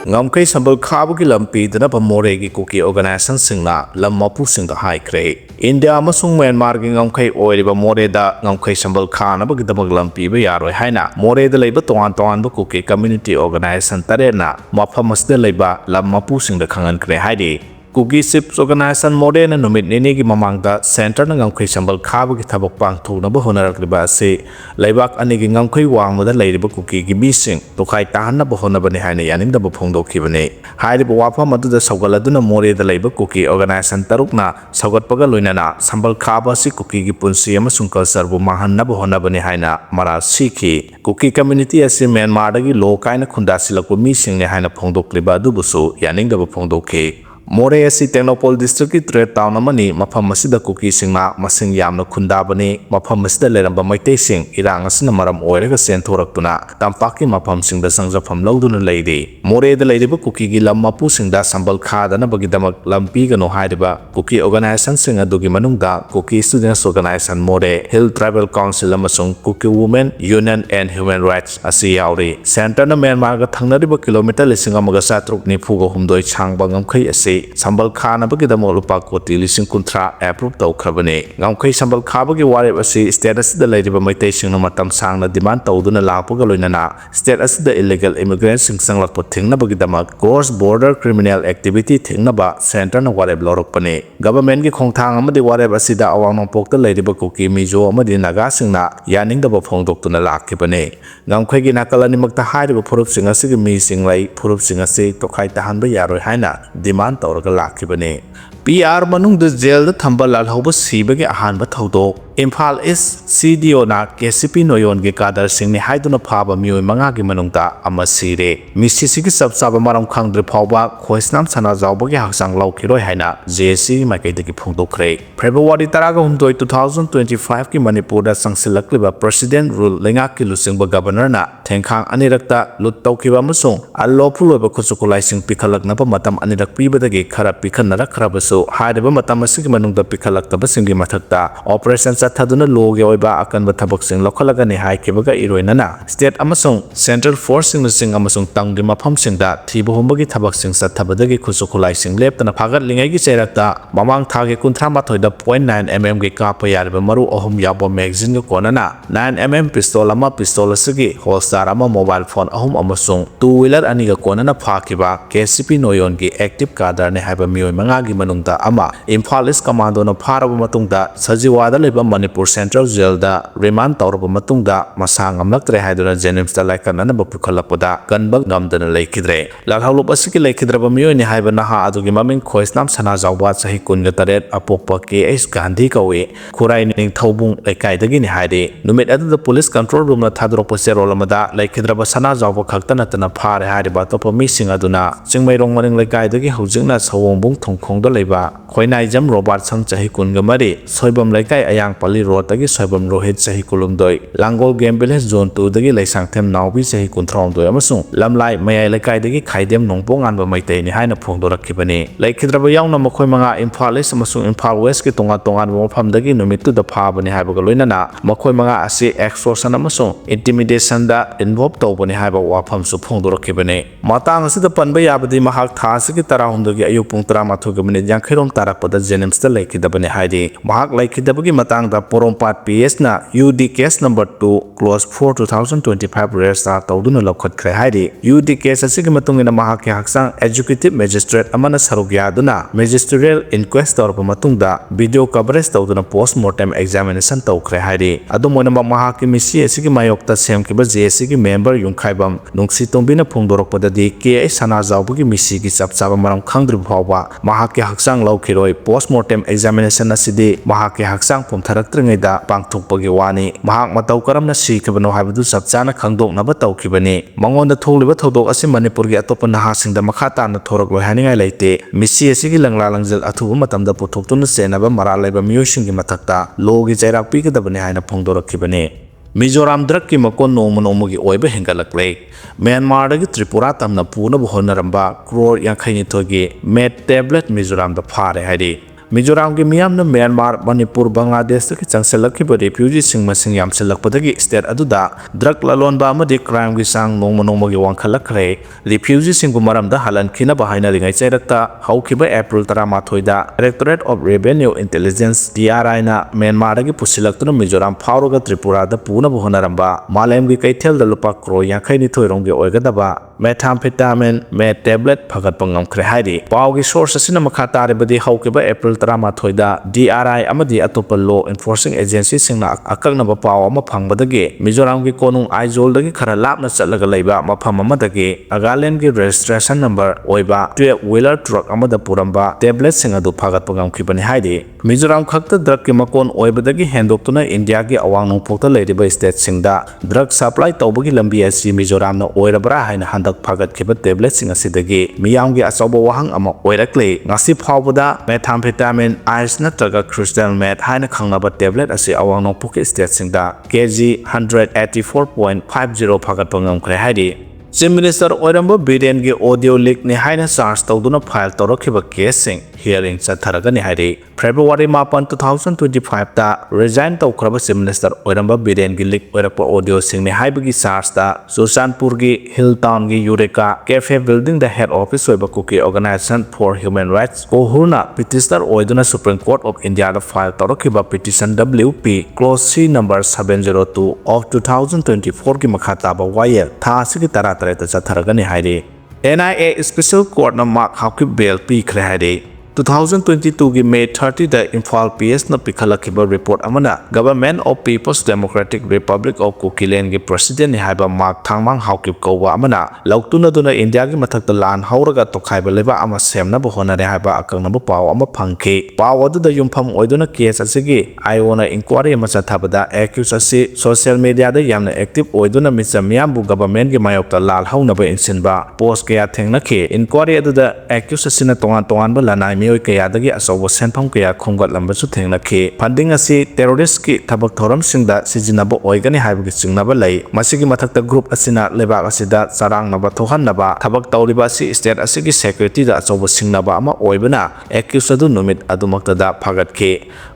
ngamkai sambal khabu ki lampi dana pa more gi Kuki organization singna lam mapu sing da yatkhre India amasung Myanmar gi ngamkai oiriba more da ngamkai sambal khana ba gidamag lampi ba yaroi haina more da leiba toan ba Kuki community organization tarena mafam masda leiba lam mapu sing da khangan kre haidi Kuki Sips Organization Modern and Numit Nini Mamanga Center Nangkai Sambal Kabu Tabok Pang to Nabohona Ribase, Laybak Anigi Namkai Wang with a lady Kuki Gibising, Tokai Tahana Bohona Banihani Yaning the Bopondo Kibane. Hide Wapa Matu the Sogaladuna More the Labor Kuki Organization Tarukna, Sagat Pagalunana, Sambal Kaba Si Kuki Gipunsi Amasunka Serbu Mahan Nabohona Banihana, Mara Siki, Kuki Community as in Myanmar low kind of Kundasila missing Nahana Pondo Kliba Dubusu, Yaning the Bopondo K. More asi Technopol district trade town amani mafam masida Kuki singna masing yamna khundabani mafam masida leramba maitei sing irang asina maram oiraga senthoraktuna tampaki mafam singda sangjafam lawduna leide more da leidiba Kuki gi lam mapu singda sambal khadana bagidamak lampi gano haidiba Kuki organization sing adugi manungda Kuki Students Organization More Hill Tribal Council amasung Kuki Women Union and Human Rights asi yauri center na Myanmar ga thangnariba kilometer lisinga maga satruk ni phugo humdoi changba ngamkhai asi Sambal Khana bagi da molupa koti lising kuntra approve tau khabane ngamkai Sambal Kha bagi warep asi status da leidiba maitai singna matam sangna demand tawduna lapuga loinana status da illegal immigrant sing sanglak po thingna bagi da cross border criminal activity thingna ba center na warep lorok pane government gi khongthang amadi warep asi da awang nongpok da leidiba Kuki Mizo amadi naga singna yaning da ba phongdok tuna lakhibane ngamkai gi nakalani makta haidiba phurup sing asi gi mi singlai phurup sing asi tokhai tahanba yaroi haina demand Lakibane. PR Manung the jail the Thamba Lalhoba Sibagi Ahanba Todo. Imphal is CDO na KCP Noyon ge Kadar Singh ni Haiduna Paba Mui Mangagi Manungta ama sire. Mississippi Subsaba Maram Kangdre Paba, Koisnam Sana Zabagi Haksang Laukiro Haina, JC Maketaki Pundo Kre. February Taraga Hundoi 2025 ki Manipur da Sangsilakliba President Rule Lengaki Lusingba Governor na Tenkang Anirakta Lutaukiba Musung, Allopulo Kusukulai Sing Pikalak Napa Matam Anirak Pibadagi Karap Pikanara Karabaso, Haidaba Matamasiki Manung the Pikalak Tabasingi Matata, Operation Thaduna Logi Oiba Akan Bataboxing Lokalagani High Kibaga Iroinana, State Amasung, Central Forcing the Sing Amasung Tang Dima Pumpsing that, Tibo Humbagi Tabaxing Satabadagi Kusukulizing left and a Pagat Lingagi Serata, Mamang Tage Kuntramato the 0.9mm Gapa Yarba Maru Ohum Yabo Magazine Konana, 9mm Pistolama Pistola Sigi, Holstarama mobile phone Ahum Amasung, 2-wheeler Aniga Konana Pakiba, KCP Noyongi Active Kadar Nehaba Mui Mangagi Manungta Ama, Imphalis Commando no Parabamatungda, Sajiwada Liba Manipur Central Jail da remand tawraba matungda masang amlaktre haiduna Jennings da laikan anaba pukhalapoda kanbag namdana leikidre lalhalup asiki leikidraba miyoi ni haiba naha adugi maming khoisnam sana zawba sahi kunga taret apokpa KS Gandhi kawe khurai ning thobung leikaidagi ni haide numit adu police control room na thadropa serol amada leikidraba sana zawba khaktana tana phare haiba topa missing aduna chingmairong maning leikaidagi hujingna sawongbung thongkhongda leiba khoinai jam robert sang sahi kunga mari soibam leikai ayang Pali Road tagi Soibam Rohit sahi kulumdoi Langol Game Village Zone 2 dagi Laisang Them Naubi sahi kuntromdoi amasung Lamlai Mayai Laikai dagi Khaidem Nongpong anba maitai ni haina phongdorakibani Laikhidraba yaungna makhoi manga Imphal East amasung Imphal West ki tonga mafam dagi numittu da phabani haibaga loinana makhoi manga asi extortion amasung intimidation da involve tawbani haiba wafam su phongdorakibani matang asida panba yabadi mahak tha asigi tarahumdagi ayuk pung 13 ga minute yankhirom tarakpada Jennings da laikidabani haidi mahak laikidabagi matang da Porompat PS na UD case number 2 close 4 2025 register tawduna lokhatkre haidi UD case asigi matungina mahak haksang executive magistrate amana sarugyaduna magisterial inquest tawrba matungda video coverage tawduna post mortem examination tawkhre haidi adumona mahak misi asigi mayokta semkiba JC gi member yungkhaibam nungsi tombina phongdorokpadadi KA sana zawbugi misi gi chapchaba maram khangdri bhawa mahak haksang laukhiroi post mortem examination asidi mahak haksang Taraktrangida Pangtukpagi Wani, Mahak Matau Karam na Sikabano Habadu Sapchana Kangdok Naba Taukibani, Mangon the Toliba Todok as Manipurgi Atopan Hasing the Makata and the Torok Lohaning Late, Missi Sigi Langlanzel Atumatam the Potokun Senaba Maraleba Musing Matakta, Logi Jarak Pika the Banana Pongdora Kibane. Mizoram Draki Makon no Monomugi Oiba Hengalak Lake, Myanmar Tripura Tamna Puna Honaramba, Crore Yankani Togi, Met Tablet Mizoram the Pare Hadi. Mizoram ki miyam na Myanmar, Manipur, Bangladesh ki changselakhiba refugee sing masing yamselakpadagi state aduda drug lalonba amadi crime gi sang nongma gi wangkhalakre refugee singbu maramda halankhina bahaina ringai chairakta haukiba April 13 da Directorate of Revenue Intelligence DRI na Myanmar gi pusilaktuna Mizoram phauroga Tripura da puna bohonaramba malem gi kaithel da lupa kro yankhai ni thoirong gi oigadaba methamphetamine met tablet phagat pangam khre haidi paw gi source asina makha tare badi haukiba April 13 da DRI amadi atopa law enforcing agency singna akakna ba paw ama phangbadagi Mizoram gi konung aizol dagi khara lapna chatlaga leiba mafam amadagi Agaland gi registration number oiba 12 wheeler truck amada puramba tablet sing adu phagat pangam khibani haidi Mizoram khakta drug ki makon oibadagi hendoktuna India gi awang nongpokta leiriba state singda drug supply tawbagi lambi asi Mizoram na oirabra haina handak phagat khiba tablet sing asidagi miyam gi achoba wahang ama oirakle ngasi phawbada methamphetamine ice natraga crystal meth haina khangnaba tablet asi awang nongpok state singda kg 184.50 phagat pangam khre haidi Chief Minister Oiramba Biren gi audio leak ni haina charge tawduna file tawrakhiba case sing hearing chatharagani hairi February 10 2025 ta resign tawkhraba Chief Minister Oiramba Biren gi leak oirakpa audio sing ni haibagi charge ta Susanpur gi Hilltown gi Eureka Cafe building the head office oiba Kuki Organization for Human Rights kohurna petitioner oiduna Supreme Court of India da file tawrakhiba petition WP clause C number 702 of 2024 gi makha taba wayel tha asigi tara Chatharagani hairi NIA Special Court na mark hauki bail pi khre hairi 2022 gi May 30 da Imphal PS na pikhalakhiba report amana Government of People's Democratic Republic of Kuki gi president ni haiba mark thangmang haukip kowa amana lautuna duna India gi mathakta lan hauraga tokhaiba leba ama semna bo honare haiba akangna bo paw ama phangki paw adu da yumpham oiduna case asigi iona inquiry ama chathabada accused asi social media da yamna active oiduna michamyam bu government gi mayokta lal hauna ba insinba post kaya thengna ke inquiry adu da accused asina tongan ba lanai Miyoy kaya dagi asawa senpam kaya khongat lamba su thengna ke funding asi terrorist ki thabak thoram singda sijinaba oigani haibagi singnaba lai masigi mathakta group asina lebak asida sarang naba thohan naba thabak tawriba si state asigi security da asawa singnaba ama oibana accused adu numit adumakta da phagat ke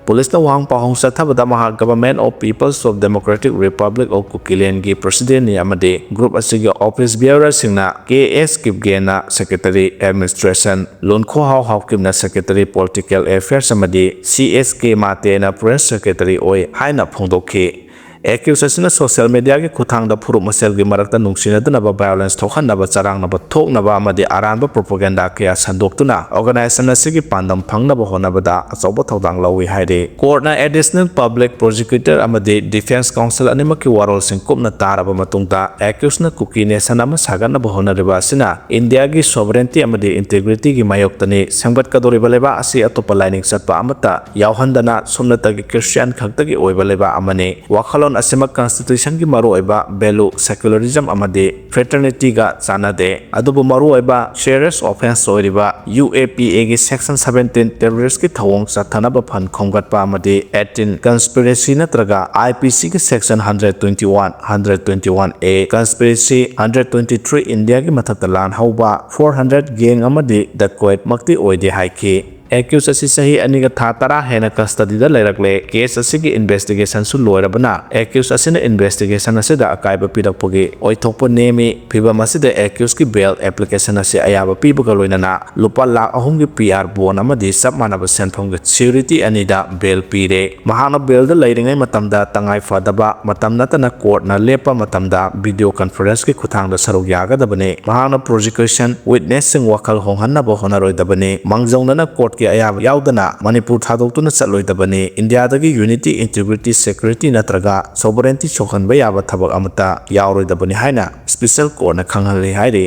Police na wang pahong sa thabada maha Government of People's of Democratic Republic of Kuki gi president ni amade group asigi office bearer singna KS Kipgena Secretary Administration Lonkho Haw Kimna Secretary Political Affairs amadi CSK Mate na Press Secretary oi haina phongdokhi accusation social media gi khuthang da phuru masel gi marakta nungsina dana ba violence thokhan na ba charang na ba thok na ba amadi aran ba propaganda kya sandoktuna organization asigi pandam phangna ba hona ba da achoba thodang lawi haide court na additional public prosecutor amadi defense counsel anima ki warol sing kupna taraba matungta accused na Kuki nation ama sagan na ba hona riba sina India gi sovereignty amadi integrity gi mayoktani sangbat kadori baleba asi atopa lining satpa amata yawhandana somnata gi Christian khakta gi oiba leba amane wakhalo asema constitution gi maru oiba value secularism amade fraternity ga chanade adubu maru oiba serious offense oiriba UAPA gi section 17 terrorist ki thawong chathana ba phan khomgat pa amade 18 conspiracy natraga IPC gi section 121 A conspiracy 123 India gi mathakta lan hauba 400 gang amade dacoit makti oide haiki accused asi sahi aniga tha tara hena custody da leirakle case asigi investigation su loirabana accused asina investigation asida akaiba pirakpogi oithokpo nemi phiba masida accused ki bail application asi ayaba pibuga loinana lupa lakh ahum gi PR bon amadi sab manaba senphom gi security anida bail pire mahana bail da leiringai matamda tangai fadaba matam natana court na lepa matamda video conference ki khuthang da saruk yaga dabane mahana prosecution witness sing wakal honghanna bo honaroi dabane mangjongna court ki ayaba yaudana Manipur thadoktuna chatloidabani India dagi unity integrity security natraga sovereignty chokhanba yaba thabak amata yauroidabani haina special court na khanghali hairi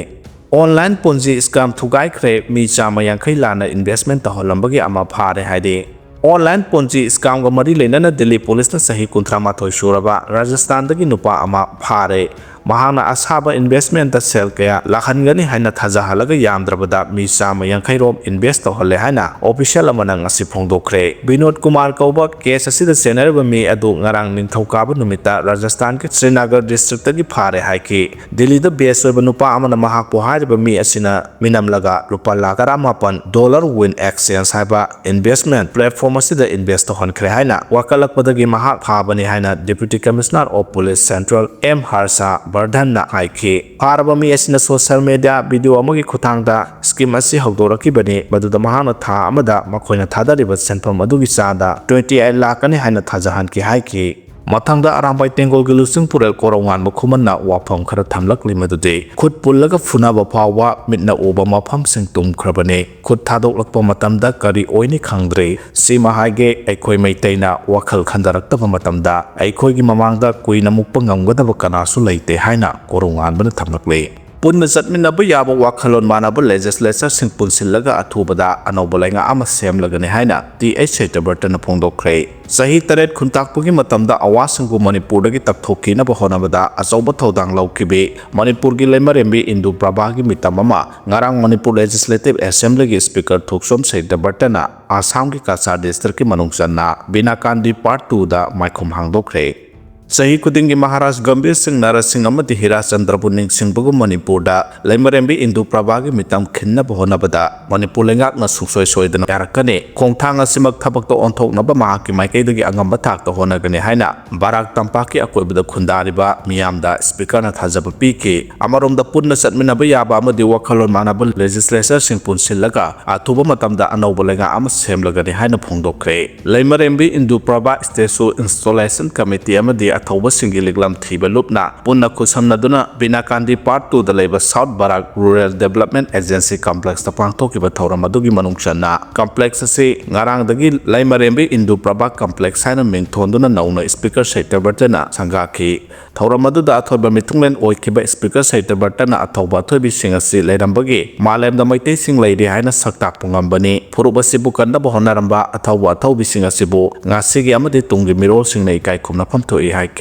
online ponzi scam thugai khre mi chama yankhai lana investment taholambagi ama phare hairi online ponzi scam ga mari leinana Delhi police na sahi 38 suraba Rajasthan dagi nupa ama phare mahana asaba investment da sel kaya lakhangani haina thajahalaga yamdrabada mi chama yankhairom invest tohale haina official amana ngasi phongdokhre Binod Kumar kauba case asida senarba mi adu ngarang ningthokaba numita Rajasthan ke Srinagar district gi phare haiki Delhi da base oiba nupa amana mahak po haiba mi asina minamlaga rupa lakh $38 win exchange haiba investment platform asida invest tohon khre haina wakalakpadagi mahak phabani haina Deputy Commissioner of Police Central M Harsha Bardhan na haiki pharaba mi asina social media video amagi khutangda scheme asi hogdorakibani maduda mahana tha amada makoina thadariba senpam adugi sada 28 lakh ani haina thajahan ki haiki Mathangda arambai tengol gilusing purel korongan mukhuman na wapam khara thamlakli madude khut pullaga funaba phawa mitna oba mafam sing tum khrabane khut thadoklakpa matamda kari oini khangdre sima haige aikhoi maitaina wakhal khandarakta matamda aikhoi gi mamangda kuina mukpa ngamgadaba kanasu leite haina korongan bana thamlakle Punna satminaba yaba wakhalon manaba legislature sing punsilaga athubada anobalenga ama semlagane haina TH Tabertana phongdokre Sahi taret khuntakpugi matamda awasanggu Manipur dagi takthokina bahonabada asoba thodang laukibe Manipur gi lemarembi Indu Prabhagi mitamama ngarang Manipur Legislative Assembly gi Speaker Thuksom Tabertana Assam gi Kasar District ki manungsanna Binakandi Part 2 da maikhum hangdokre Sahi kudingi Maharaj Gambir Singh Narasingh amati Hira Chandrapuning Singbugu Manipur da Laimarembi Indu Prabhagi mitam khinna bahonabada Manipur lengak na suksoi soidana yarakane khongthang asimak thabakto onthoknaba mahaki maikaidagi angamba thakta honagane haina Barak Tampaki akoibada khundariba miyamda speaker na thajaba piki amaromda punna satminaba yaba amadi wakhalon manaba legislature sing punsillaga athuba matamda anouba lenga ama semlagane haina phongdokre Laimarembi Indu Prabha Statue Installation Committee amadi Thauba singiliglam thiba lupna punna khusamnaduna Binakandi Part 2 da leba South Barak Rural Development Agency Complex ta pangthokiba thauram adugi manungchanna complex ase ngarang dagi Laimarembi Indu Prabha Complex haina mingthonduna nauna speaker Tabertana sangaki thauram aduda athoba mitunglen oikiba speaker Tabertana athauba thobi singasi leirambagi malemda maitei sing leide haina saktak pungambani phurubasi bukanda bahonaramba athauba athobi singasibu ngasigi amade tunggi mirol singnei kai khumna phamthoi hai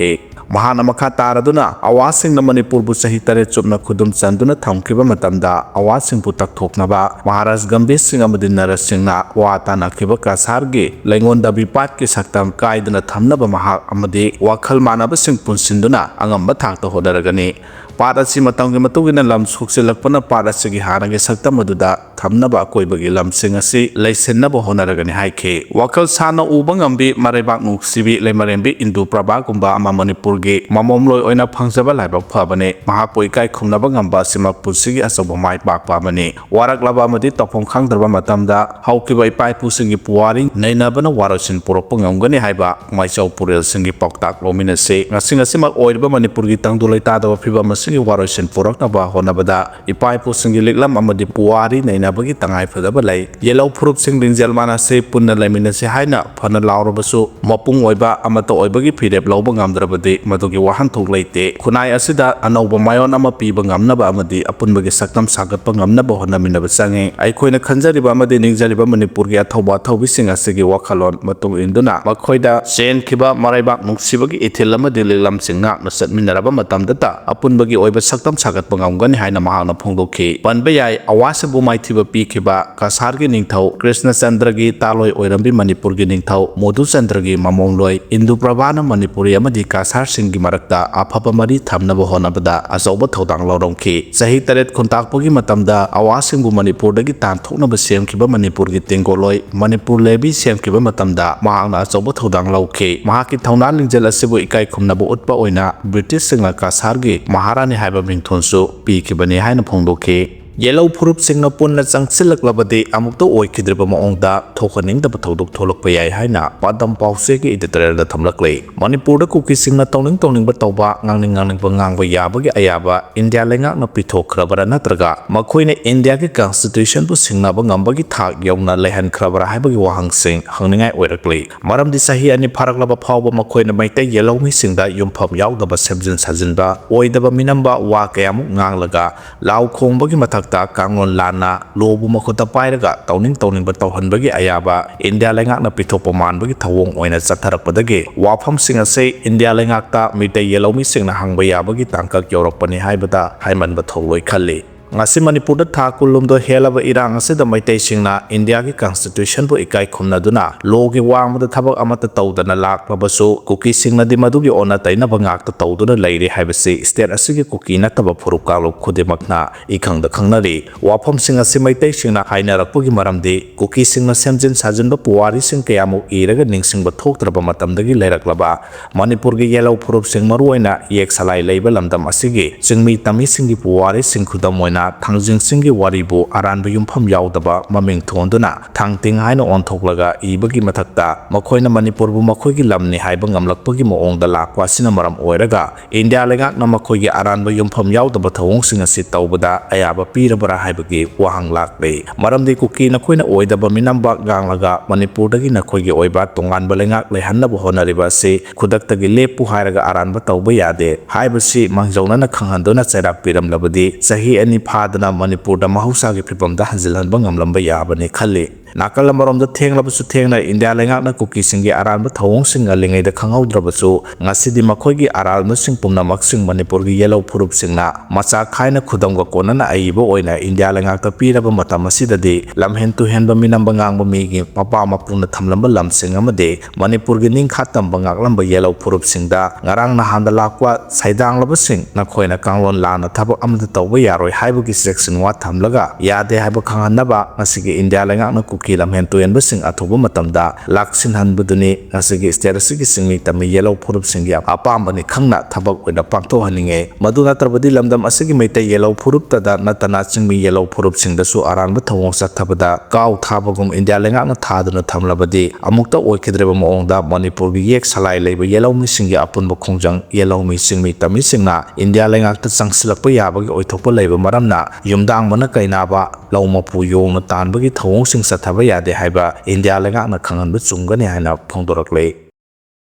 Mahana makha taraduna awasing na Manipur bu sahi tare chupna khudum chanduna thamkiba matamda awasing pu takthoknaba Maharaj Gambir Singh amadi Narasingh na wata nakhiba kasargi lengonda bipat ki saktam kaiduna thamnaba mahak amadi wakhal manaba sing punsinduna angamba thakta hodaragani Parasi matanggi matugina lam suksilakpana parasigi harangi saktam aduda thamnaba akoibagi lam singasi leisenaba honaragani haike wakhal sana ubangambi marebak nuksibi Laimarembi Indu Prabha kumba ama Manipur gi mamomloi oina phangjaba laibak phabane mahapoi kai khumnaba ngamba simak pusigi asoba mai pakpa mani waraklaba amadi topom khangdarba matamda haukiba ipai pusingi puwari nainabana warosin puroppa ngamgani haiba maichau purel singi poktak lominase ngasingasimak oirba Manipur gi tangdulai tadaba phiba singi warosin puraknaba honabada ipai pusingi liklam amadi puwari nainabagi tangai phadaba lai yelau phurup sing rinjal manase punna laiminase haina phana laurabasu mapung oiba amata oibagi phirep lauba ngamdrabadi madugi wahan thok leite khunai asida anouba mayon ama piba ngamnaba amadi apunbagi saktam sagatpa ngamnaba honaminaba change aikoina khanjariba amadi ningjariba Manipur gi athauba thaubi sing asigi wakhalon matung induna makhoida sen khiba maraibak nuksibagi ithil amadi liklam singak na satminaraba matamdata apunbagi oiba saktam sagatpa ngamgani haina mahana phongdokhi panba yai awasabu maithiba pikhiba kasargi ningthau Krishna Chandra gi taloi oirambi Manipur gi ningthau Modhu Chandra gi mamomloi Indu Prabha na Manipuri amadi kasar singgi marakta afaba mari thamnaba honabada asoba thodang lorongki sahi taret khuntakpagi matamda awasingbu Manipur dagi tanthoknaba semkhiba Manipur gi tengoloi Manipur lebi semkhiba matamda mahangna asoba thodang lauki mahaki thaunan lingjal asibu ikai khumnaba utpa oina British singla kasar gi Maharani haiba mingthonsu pikhibani haina phongdokhi Yellow Purup Singna Punna Changsilak Labadi Amukto Oikidriba Maongda Thokaning the Patodok Tolok Payai Haina Padam Pauseki Editor the Tamlakle Manipur the Kuki Singna Toning Batoba Ngang Bangangwa Yabagi Ayaba India Lenga no Pito Krabara Natraga Makoine India Constitution to Singna Bangambagi Tag Yona Lehan Krabara Habagi Wahang Sing Hangningai Oirakli Maram Disahi and Paraglaba Power Makoine Maite Yellow Missing that Yumpam Yaudaba Sebjin Sazinba Oidaba Minamba Wakayam Nganglaga Lau Kongbagi Matak mathakta kanglon lana lobu makhota pairaga tauning tauhanbagi ayaba India lengakna pithopa manbagi thawong oina chatharakpadagi wafamsing ase India lengakta mitai yelomi singna hangba yabagi tangkak yorakpani haibada haimanba tholoi khalli ngasi Manipur da tha kulumdo helaba irang ase da maitai singna India ki constitution bu ikai khumnaduna logi wangmada thabak amata tawdana lakmabasu Kuki singna di madugi ona taina bangakta tawduna leire haibasi state asigi Kuki nataba phuruk kaluk khudimakna ikhangda khangnari wafam sing ase maitai singna hainarakpugi maramdi Kuki singna semjin sajinba puwari sing kayamu iraga ningsingba thoktraba matamdagi leiraklaba Manipur gi yellow phurup sing maruaina yek salai leiba lamdam asigi singmi tami singi puwari sing khudamoina Tangjing singi waribu aranba yumpham yaudaba maming thonduna thangting haina onthoklaga ibagi mathakta makoina Manipur bu makoigi lamni haiba ngamlakpagi moongda lakwa sina maram oiraga India lengakna makoigi aranba yumpham yaudaba thawong singa si tawbada ayaba pirabara haibagi wahang lakle maramdi Kuki nakoina oidaba minamba ganglaga Manipur dagi nakoigi oiba tonganba lengak lehannabu honariba se khudaktagi lepu hairaga aranba tawba yade haibasi mangjawnana khanghandona chairak piramlabadi sahi ani Padana Manipur da mahausa ki pripam da hanzilan bangam lamba yabani khalli nakal marom da thenglabasu thengna India lengakna Kuki singi aranba thawong singa lingai da khangaudrabasu ngasidi makhoi aral sing pumnamak sing Manipur gi yellow phurup singna macha khaina khudamga konana aiba oina India lengakta piraba matam asidadi lamhen tu henba minamba ngangba mi gi papa mapuna thamlamba lamsing amade Manipur gi ningkhatam bangak lamba yellow phurup singda ngarang na handa lakwa saidang laba sing na khoina kanglon lana thabo amda tawba yaroi haibugi section wa thamlaga yade haiba khanghanaba ngasigi India lengakna Kuki lamhen tu henba sing athoba matamda laksin hanbuduni ngasigi sterasigi singmi tami yellow phurup singi apambani khangna thabak oina pangtho haninge maduna trabadi lamdam asigi meitai yellow phurup tada natana chingmi yellow phurup singda su aranba thawong sathabada kaw thabagum India lengakna thaduna thamlabadi amukta oikhidreba moongda Manipur gi yek salai leiba yellow mi singi apunba khongjang yellow mi singmi tami singna India lengakta changsilakpa yabagi oithokpa leiba maramna yumdang mana kainaba lawmapu yongna tanbagi thawong sing sathaba yade haiba India lengakna khanganba chungani haina phongdoraklei